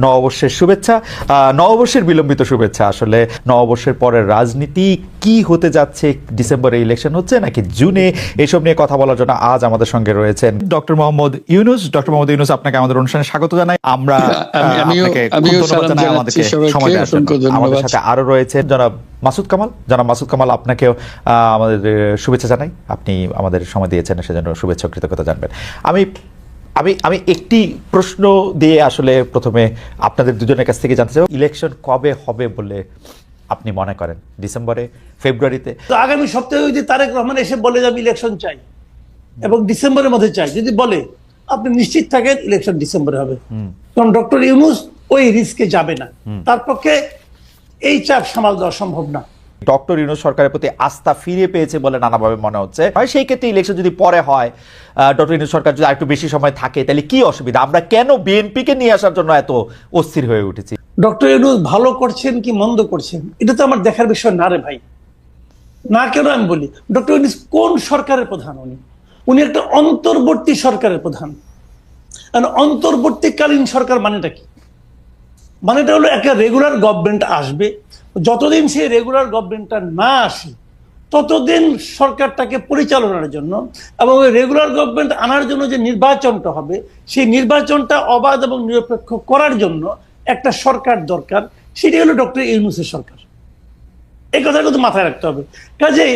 নববর্ষের শুভেচ্ছা, নববর্ষের বিলম্বিত শুভেচ্ছা। আসলে নববর্ষের পরের রাজনীতি কি হতে যাচ্ছে, ডিসেম্বরে ইলেকশন হচ্ছে নাকি জুনে, এসব নিয়ে কথা বলার জন্য আজ আমাদের সঙ্গে রয়েছেন ডক্টর মোহাম্মদ ইউনূস। ডক্টর মোহাম্মদ ইউনূস, আপনাকে আমাদের অনুষ্ঠানে স্বাগত জানাই। আমরা আপনাকে ধন্যবাদ জানাই আমাদেরকে সময় দেওয়ার জন্য। আমাদের সাথে আরো রয়েছেন জনাব মাসুদ কামাল। জনাব মাসুদ কামাল, আপনাকেও আমাদের শুভেচ্ছা জানাই। আপনি আমাদের সময় দিয়েছেন, সেজন্য শুভেচ্ছা ও কৃতজ্ঞতা জানবেন। আমি আমি আমি একটি প্রশ্ন দিয়ে আসলে প্রথমে আপনাদের দুজনের কাছ থেকে জানতে চাই, ইলেকশন কবে হবে বলে আপনি মনে করেন? ডিসেম্বরে, ফেব্রুয়ারিতে? তো আগামী সপ্তাহে যদি তারেক রহমান এসে বলে যে আমি ইলেকশন চাই এবং ডিসেম্বরের মধ্যে চাই, যদি বলে, আপনি নিশ্চিত থাকেন ইলেকশন ডিসেম্বরে হবে। কারণ ডক্টর ইউনূস ওই রিস্কে যাবে না, তার পক্ষে এই চাপ সামাল দেওয়া সম্ভব না। ডক্টর ইউনূস সরকারের প্রতি আস্থা ফিরে পেয়েছে বলে নানাভাবে মনে হচ্ছে। সেই ক্ষেত্রে ইলেকশন যদি পরে হয়, ডক্টর ইউনূস সরকার যদি আরেকটু বেশি সময় থাকে, তাহলে কি অসুবিধা? আমরা কেন বিএনপিকে নিয়ে আসার জন্য এত অস্থির হয়ে উঠেছি? ডক্টর ইউনূস ভালো করছেন কি মন্দ করছেন এটা তো আমার দেখার বিষয় না রে ভাই। না কেন আমি বলি, ডক্টর ইউনূস কোন সরকারের প্রধান? উনি একটা অন্তর্বর্তী সরকারের প্রধান। অন্তর্বর্তীকালীন সরকার মানেটা কি? মানেটা হলো একটা রেগুলার গভর্নমেন্ট আসবে, যতদিন সেই রেগুলার গভর্নমেন্টটা না আসে ততদিন সরকারটাকে পরিচালনার জন্য এবং ওই রেগুলার গভর্নমেন্ট আনার জন্য যে নির্বাচনটা হবে, সেই নির্বাচনটা অবাধ এবং নিরপেক্ষ করার জন্য একটা সরকার দরকার। সেটাই হলো ডক্টর ইউনূসের সরকার। এই কথাটা কিন্তু মাথায় রাখতে হবে। কাজেই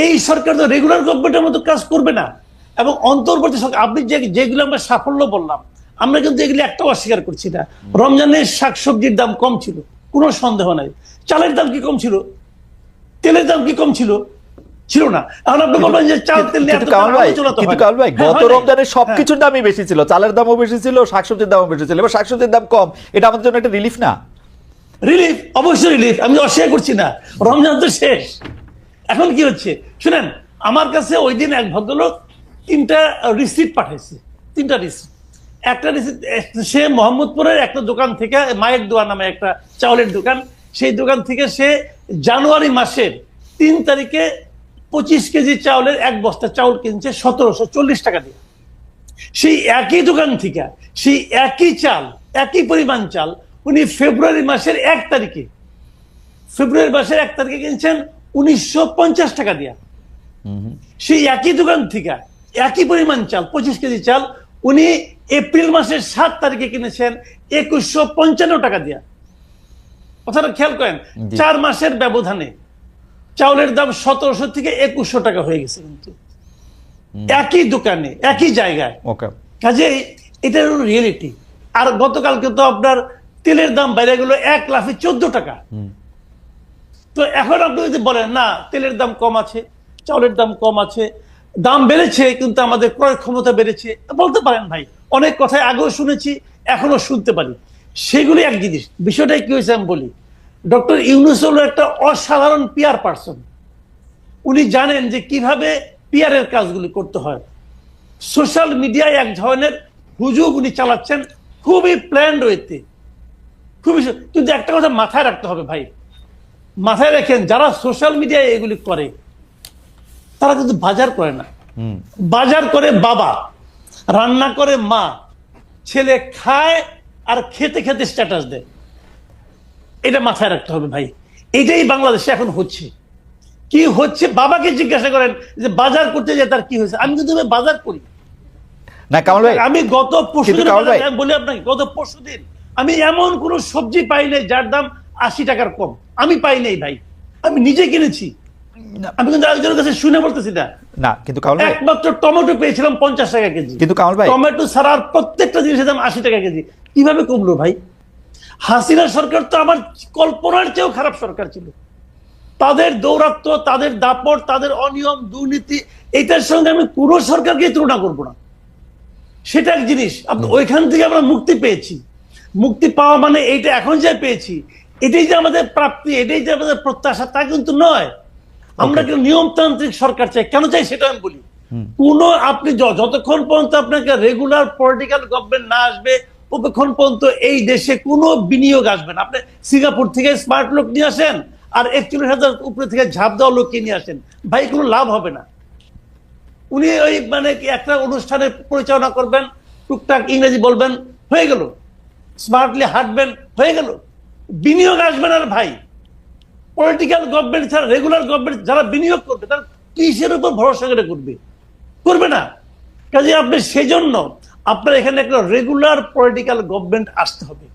এই সরকার তো রেগুলার গভর্নমেন্টের মতো কাজ করবে না। এবং অন্তর্বর্তী সরকার, আপনি যেগুলো আমরা সাফল্য বললাম, আমরা কিন্তু এগুলি একটাও অস্বীকার করছি না। রমজানের শাকসবজির দাম কম ছিল, কোনো সন্দেহ নাই। চালের দাম কি কম ছিল? তেলের দাম কি কম ছিল? ছিল না। এখন আপনি বলবেন যে চাল তেল নিয়ে গত রমজানে সবকিছুর দামই বেশি ছিল, চালের দামও বেশি ছিল, শাকসবজির দামও বেশি ছিল। এবার শাকসবজির দাম কম, এটা আমাদের জন্য একটা রিলিফ না? রিলিফ, অবশ্যই রিলিফ, আমি অস্বীকার করছি না। রমজান তো শেষ, এখন কি হচ্ছে শুনেন। আমার কাছে ওই দিন এক ভদ্রলোক 3টা রিসিপ্ট পাঠাইছে, 3টা রিসিপ্ট। একটা রিসিপ্ট সে মোহাম্মদপুরের একটা দোকান থেকে, মায়ের দোয়া নামে একটা চাউলের দোকান, সেই দোকান থেকে সে জানুয়ারি মাসের 3 তারিখে 25 কেজি চাউলের এক বস্তা চাউল কিনছে 1740 টাকা দিয়ে। সেই একই দোকান থেকে সেই একই চাল, একই পরিমাণ চাল উনি ফেব্রুয়ারি মাসের 1 তারিখে কিনছেন 1950 টাকা দিয়ে। সেই একই দোকান থেকে একই পরিমাণ চাল, 25 কেজি চাল, উনি এপ্রিল মাসের 7 তারিখে কিনেছেন 2155 টাকা দিয়ে। কথাটা খেয়াল করেন, 4 মাসের ব্যবধানে চাউলের দাম 1700 থেকে 2100 টাকা হয়ে গেছে, কিন্তু একই দোকানে একই জায়গায়। কাজেই এটা হলো রিয়েলিটি। আর গতকালকে তো আপনার তেলের দাম বাইরে গেল 1,14 টাকা। তো এখন আপনি যদি বলেন না তেলের দাম কম আছে, চাউলের দাম কম আছে, দাম বেড়েছে কিন্তু আমাদের ক্রয় ক্ষমতা বেড়েছে, বলতে পারেন ভাই। অনেক কথাই আগেও শুনেছি, এখনো শুনতে পারি। সেগুলি এক জিনিস। বিষয়টাই কি হয়েছে আমি বলি, ডক্টর ইউনূস হলো একটা অসাধারণ পিআর পার্সন। উনি জানেন যে কিভাবে পিআরের কাজগুলি করতে হয়। সোশ্যাল মিডিয়ায় এক ধরনের হুজুগ উনি চালাচ্ছেন খুবই প্ল্যান্ড ওয়েতে, খুবই। কিন্তু একটা কথা মাথায় রাখতে হবে ভাই, মাথায় রাখেন, যারা সোশ্যাল মিডিয়ায় এগুলি করে তারা কিন্তু বাজার করে না। বাজার করে বাবা, রান্না করে মা, ছেলে খায় আর খেতে খেতে স্ট্যাটাস দেয়। এটা মাথায় রাখতে হবে ভাই। এটাই বাংলাদেশে এখন হচ্ছে। কি হচ্ছে বাবাকে জিজ্ঞাসা করেন যে বাজার করতে যায় তার কি হয়েছে। আমি কিন্তু বাজার করি না কামাল ভাই, আমি গত পরশুদিন বলি আপনাকে, গত পরশুদিন আমি এমন কোন সবজি পাই নাই যার দাম 80 টাকার কম। আমি পাই নাই ভাই, আমি নিজে কিনেছি। আমি কিন্তু একজনের কাছে শুনে বলতেছি না। কিন্তু কামাল ভাই, একমাত্র টমেটো পেয়েছিলাম 50 টাকা কেজি। কিন্তু কামাল ভাই, টমেটো ছাড়া আর প্রত্যেকটা জিনিসের দাম 80 টাকা কেজি। কিভাবে কমলো ভাই? হাসিনা সরকার তো আমার কল্পনার চেয়েও খারাপ সরকার ছিল। তাদের দৌরাত্ম, তাদের দাপট, তাদের অনিয়ম, দুর্নীতি, এটার সঙ্গে আমি কোনো সরকারকে তুলনা করবো না। সেটা এক জিনিস। ওইখান থেকে আমরা মুক্তি পেয়েছি। মুক্তি পাওয়া মানে এইটা এখন যে পেয়েছি এটাই যে আমাদের প্রাপ্তি, এটাই যে আমাদের প্রত্যাশা, তা কিন্তু নয়। আমরা কিন্তু নিয়মতান্ত্রিক সরকার চাই। কেন চাই সেটা আমি বলি। আপনি যতক্ষণ পর্যন্ত আপনাকে রেগুলার পলিটিক্যাল গভর্নমেন্ট না আসবে, ততক্ষণ পর্যন্ত এই দেশে কোনো বিনিয়োগ আসবে না। আপনি সিঙ্গাপুর থেকে স্মার্ট লোক নিয়ে আসেন আর 41,000 উপরে থেকে ঝাঁপ দেওয়া লোককে নিয়ে আসেন, ভাই কোনো লাভ হবে না। উনি ওই মানে একটা অনুষ্ঠানে পরিচালনা করবেন, টুকটাক ইংরেজি বলবেন, হয়ে গেল। স্মার্টলি হাঁটবেন, হয়ে গেল। বিনিয়োগ আসবে না ভাই। পলিটিক্যাল গভর্নমেন্ট ছাড়া রেগুলার গভর্নমেন্ট যারা বিনিয়োগ করবে তারা কিসের উপর ভরসা করে করবে না। কাজে আপনি সেই জন্য আপনার এখানে একটা রেগুলার পলিটিক্যাল গভর্নমেন্ট আসতে হবে।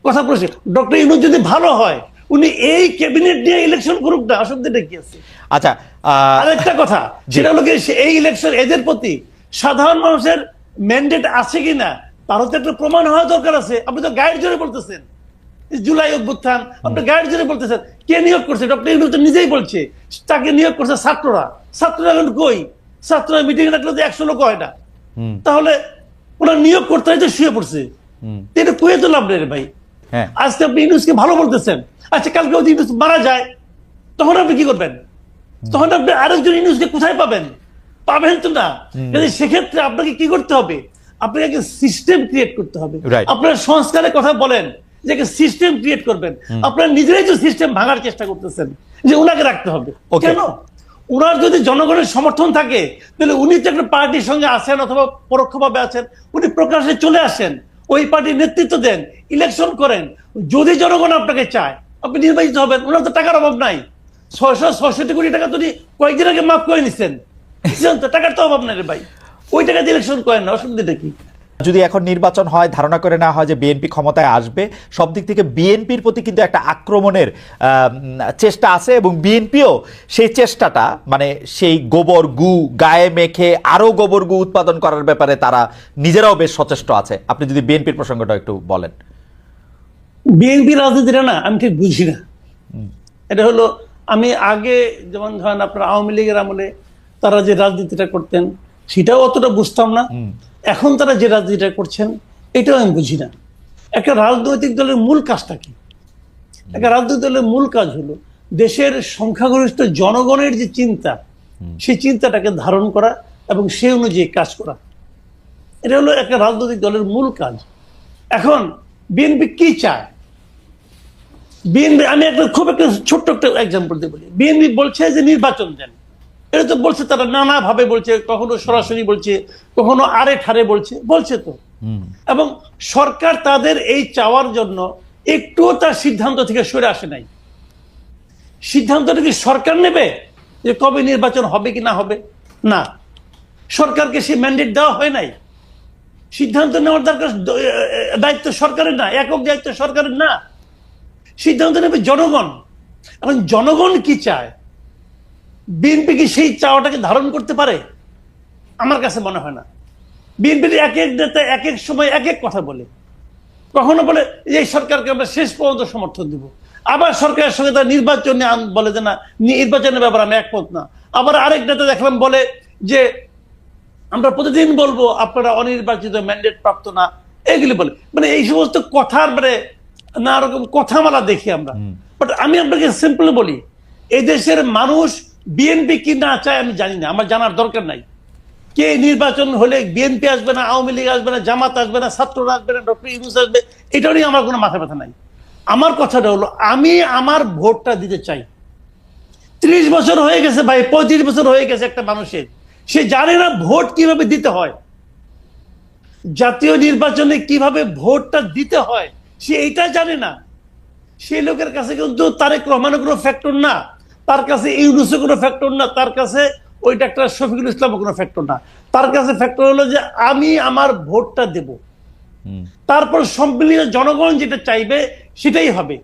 কথা বলছি, ডক্টর ইউনূস যদি ভালো হয় উনি এই ক্যাবিনেট নিয়ে ইলেকশন করুক না, অসুবিধাটা কি আছে? আচ্ছা, আরেকটা কথা, সেটা হলো কি এই ইলেকশন এদের প্রতি সাধারণ মানুষের ম্যান্ডেট আছে কিনা তারও তো একটা প্রমাণ হওয়া দরকার আছে। আপনি তো গাইড জোরে বলতেছেন জুলাই অভ্যুত্থান, আপনি গাইড জোরে বলতেছেন। কে নিয়োগ করছে? ডক্টর ইউনূস তো নিজেই বলছে তাকে নিয়োগ করছে ছাত্ররা। ছাত্ররা এখন কই? ছাত্ররা মিটিং রাখলে তো 100 লোক হয় না। তাহলে ওরা নিয়োগ করতে হয় তো শুয়ে পড়ছে, এটা কুয়ে তো লাভ নেই ভাই। আজকে আপনি ইউনূসকে ভালো বলতেছেন, আচ্ছা কালকে যদি ইউনূস মারা যায় তখন আপনি কি করবেন? তখন আপনি আরেকজন ইউনূসকে কোথায় পাবেন? পাবেন তো না। সেক্ষেত্রে আপনাকে কি করতে হবে? আপনাকে একটা সিস্টেম ক্রিয়েট করতে হবে। আপনার সংস্কারের কথা বলেন যে সিস্টেম ক্রিয়েট করবেন, আপনারা নিজেরাই তো সিস্টেম ভাঙার চেষ্টা করতেছেন যে উনাকে রাখতে হবে। কেন? উনার যদি জনগণের সমর্থন থাকে তাহলে উনি তো একটা পার্টির সঙ্গে আছেন অথবা পরোক্ষভাবে আছেন, উনি প্রকাশ্যে চলে আসেন, ওই পার্টির নেতৃত্ব দেন, ইলেকশন করেন। যদি জনগণ আপনাকে চায় আপনি নির্বাচিত হবেন। ওনার তো টাকার অভাব নাই। 666 কোটি টাকা তো কয়েকদিন আগে মাফ করে নিচ্ছেন, টাকার তো অভাব নাই রে ভাই। ওই টাকা দিয়ে ইলেকশন করেন না, অসুবিধাটা কি? যদি এখন নির্বাচন হয়, ধারণা করে না হয় যে বিএনপি ক্ষমতায় আসবে, সব দিক থেকে বিএনপির প্রতি কিন্তু একটা আক্রমণের চেষ্টা আছে এবং বিএনপিও সেই চেষ্টাটা মানে সেই গোবর গু গায়ে মেখে আরো গোবর গু উৎপাদন করার ব্যাপারে তারা নিজেরাও বেশ সচেষ্ট আছে। আপনি যদি বিএনপির প্রসঙ্গটা একটু বলেন। বিএনপি রাজনীতিটা না আমি ঠিক বুঝি না। এটা হলো আমি আগে যেমন ধরেন আপনার আওয়ামী লীগের আমলে তারা যে রাজনীতিটা করতেন সেটাও অতটা বুঝতাম না। এখন তারা যে রাজনীতিটা করছেন এটাও আমি বুঝি না। একটা রাজনৈতিক দলের মূল কাজটা কি? একটা রাজনৈতিক দলের মূল কাজ হলো দেশের সংখ্যাগরিষ্ঠ জনগণের যে চিন্তা, সেই চিন্তাটাকে ধারণ করা এবং সেই অনুযায়ী কাজ করা। এটা হলো একটা রাজনৈতিক দলের মূল কাজ। এখন বিএনপি কি চায়? বিএনপি, আমি খুব একটা ছোট্ট একটা এক্সাম্পল দিয়ে বলি। বিএনপি বলছে যে নির্বাচন দেন, এটা তো বলছে তারা নানা ভাবে বলছে, কখনো সরাসরি বলছে, কখনো আরে ঠারে বলছে তো। এবং সরকার তাদের এই চাওয়ার জন্য একটুও তার সিদ্ধান্ত থেকে সরে আসে নাই। সিদ্ধান্তটা কি সরকার নেবে যে কবে নির্বাচন হবে কি না হবে? না, সরকারকে সেই ম্যান্ডেট দেওয়া হয় নাই। সিদ্ধান্ত নেওয়ার দরকার দায়িত্ব সরকারের না, একক দায়িত্ব সরকারের না, সিদ্ধান্ত নেবে জনগণ। এখন জনগণ কি চায়, বিএনপি কি সেই চাওয়াটাকে ধারণ করতে পারে? আমার কাছে মনে হয় না। বিএনপির এক এক নেতা এক এক সময় এক এক কথা বলে। কখনো বলে এই সরকারকে আমরা শেষ পর্যন্ত সমর্থন দিব, আবার সরকারের সঙ্গে তার নির্বাচনে বলে যে না, নির্বাচনের ব্যাপারে আমি একমত না। আবার আরেক নেতা দেখলাম বলে যে আমরা প্রতিদিন বলবো আপনারা অনির্বাচিত ম্যান্ডেট প্রাপ্ত না, এগুলি বলে। মানে এই সমস্ত কথার মানে না রকম কথামালা দেখি আমরা। বাট আমি আপনাকে সিম্পল বলি, এই দেশের মানুষ বিএনপি কি না চায় আমি জানি না, আমার জানার দরকার নাই। কে নির্বাচন হলে বিএনপি আসবে না, আওয়ামী লীগ আসবে না, জামাত আসবে না, ছাত্ররা আসবে না, ডক্টর ইউনূস আসবে, এটা নিয়ে আমার কোনো মাথা ব্যথা নাই। আমার কথাটা হলো আমি আমার ভোটটা দিতে চাই। 30 বছর হয়ে গেছে ভাই, 35 বছর হয়ে গেছে একটা মানুষের, সে জানে না ভোট কিভাবে দিতে হয়, জাতীয় নির্বাচনে কিভাবে ভোটটা দিতে হয় সে এইটা জানে না। সেই লোকের কাছে কিন্তু তারেক রহমানের কোনো ফ্যাক্টর না, তার কাছে ইউনূসের কোনো ফ্যাক্টর না, তার কাছে ওই ডাক্তার শফিকুল ইসলামের কোনো ফ্যাক্টর না। তার কাছে ফ্যাক্টর হলো যে আমি আমার ভোটটা দেব, তারপর সম্মিলিত জনগণ যেটা চাইবে সেটাই হবে,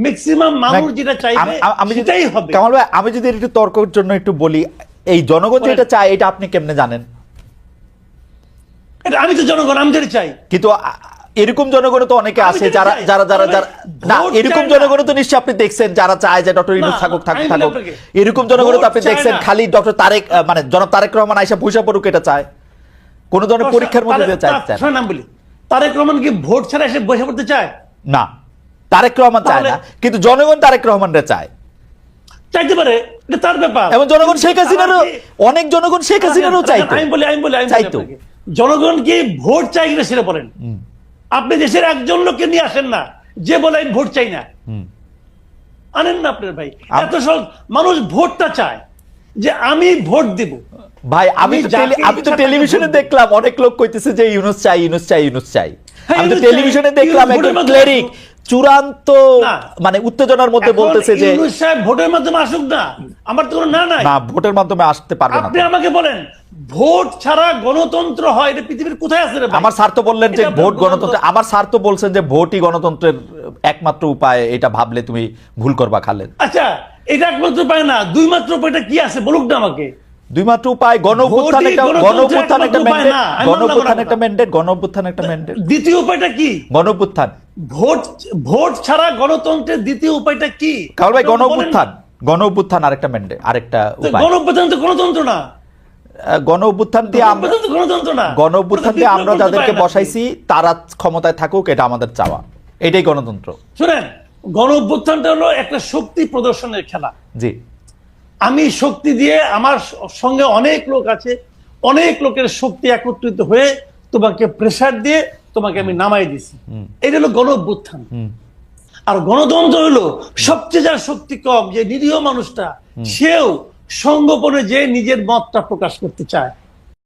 ম্যাক্সিমাম মানুষ যেটা চাইবে সেটাই হবে। কামাল ভাই, আমি যদি একটু তর্কের জন্য একটু বলি, এই জনগণ যেটা চায় এটা আপনি কেমনে জানেন? আমি তো জনগণ, আমি যেটা চাই। কিন্তু এরকম জনগণ তো অনেকে আছে যারা যারা যারা যারা না, এরকম জনগণ তো নিশ্চয়ই আপনি দেখছেন যারা চায় যে ডক্টর ইউনূস থাকুক। এরকম জনগণ তো আপনি দেখছেন খালি ডক্টর তারেক মানে জনাব তারেক রহমান আইসা পয়সা পড়ুক এটা চায়, কোন ধরনের পরীক্ষার মধ্যে দিয়ে চায়। নাম বলি, তারেক রহমান কি ভোট ছাড়া এসে বসে পড়তে চায়? না, তারেক রহমান চায় না, কিন্তু জনগণ তারেক রহমানরে চায়। চাইতে পারে, এটা তার ব্যাপার। এবং জনগণ শেখ হাসিনারও, অনেক জনগণ শেখ হাসিনারও চাইতো। আমি বলি চাইতো। জনগণ কি ভোট চাই কিনা সেটা বলেন। আপনি দেশের একজন লোককে নিয়ে আসেন না যে বলে আমি ভোট চাই না, আনেন না আপনার ভাই। এত সহজ, মানুষ ভোটটা চায় যে আমি ভোট দিব। ভাই আমি তো টেলিভিশনে দেখলাম অনেক লোক কইতেছে যে ইউনূস চাই, ইউনূস চাই, ইউনূস চাই। আমি তো ইউনূস টেলিভিশনে সাহেব, দেখলাম ইউনূস একজন ভোটের ক্লেরিক মাধ্যমে চূড়ান্ত না। মানে উত্তেজনার মধ্যে এখন বলতেছে যে ইউনূস সাহেব ভোটের মাধ্যমে আসুক না, আমার তো কোনো না নাই। না, ভোটের মাধ্যমে আসতে পারবে না আপনি তো। আমাকে বলেন, ভোট ছাড়া গণতন্ত্র হয় এটা পৃথিবীর কোথায় আছে রে ভাই? আমার স্যার তো বললেন যে এটা আপনার ভোট প্রধান গণতন্ত্র, কথা। আমার স্যার তো বলছেন যে ভোটই গণতন্ত্রের একমাত্র উপায়, এটা ভাবলে তুমি ভুল করবা খালেদ। আচ্ছা, এটা একমাত্র উপায় না, দুই মাত্র উপায়টা কি আছে বলুক না আমাকে। দুই মাত্র উপায়, গণ অভ্যুত্থান একটা, ভোটই গণ অভ্যুত্থান একটা গণতন্ত্রের ম্যান্ডেট, একমাত্র উপায় না, আমি গণ মানলাম অভ্যুত্থান না। একটা ম্যান্ডেট, গণ অভ্যুত্থান একটা ম্যান্ডেট, দ্বিতীয় উপায়টা কি? গণ অভ্যুত্থান। ভোট ছাড়া গণতন্ত্রের দ্বিতীয় উপায়টা কি? কারণ ভাই গণ বলেন না। অভ্যুত্থান, গণ অভ্যুত্থান আরেকটা ম্যান্ডেট, আরেকটা তো উপায়। গণঅভ্যুত্থান তো গণতন্ত্র না। গণ অভ্যুত্থান দিয়ে আমরা, গণঅভ্যুত্থান তো গণতন্ত্র না। গণ অভ্যুত্থান দিয়ে আমরা ওটা তো যাদেরকে বিপ্লব করতে পারে না। বসাইছি তারা ক্ষমতায় থাকুক, এটা আমাদের চাওয়া, এটাই গণতন্ত্র। শুনেন, গণঅভ্যুত্থানটা হলো একটা শক্তি প্রদর্শনের খেলা। জি, আমি শক্তি দিয়ে, আমার সঙ্গে অনেক লোক আছে, অনেক লোকের শক্তি একত্রিত হয়ে তোমাকে প্রেসার দিয়ে তোমাকে আমি নামাই দিছি, এটা হলো গণঅভ্যুত্থান। আর গণতন্ত্র হলো সবচেয়ে যার শক্তি কম, যে নিরীহ মানুষটা, সেও সংগোপনে যে নিজের মতটা প্রকাশ করতে চায়,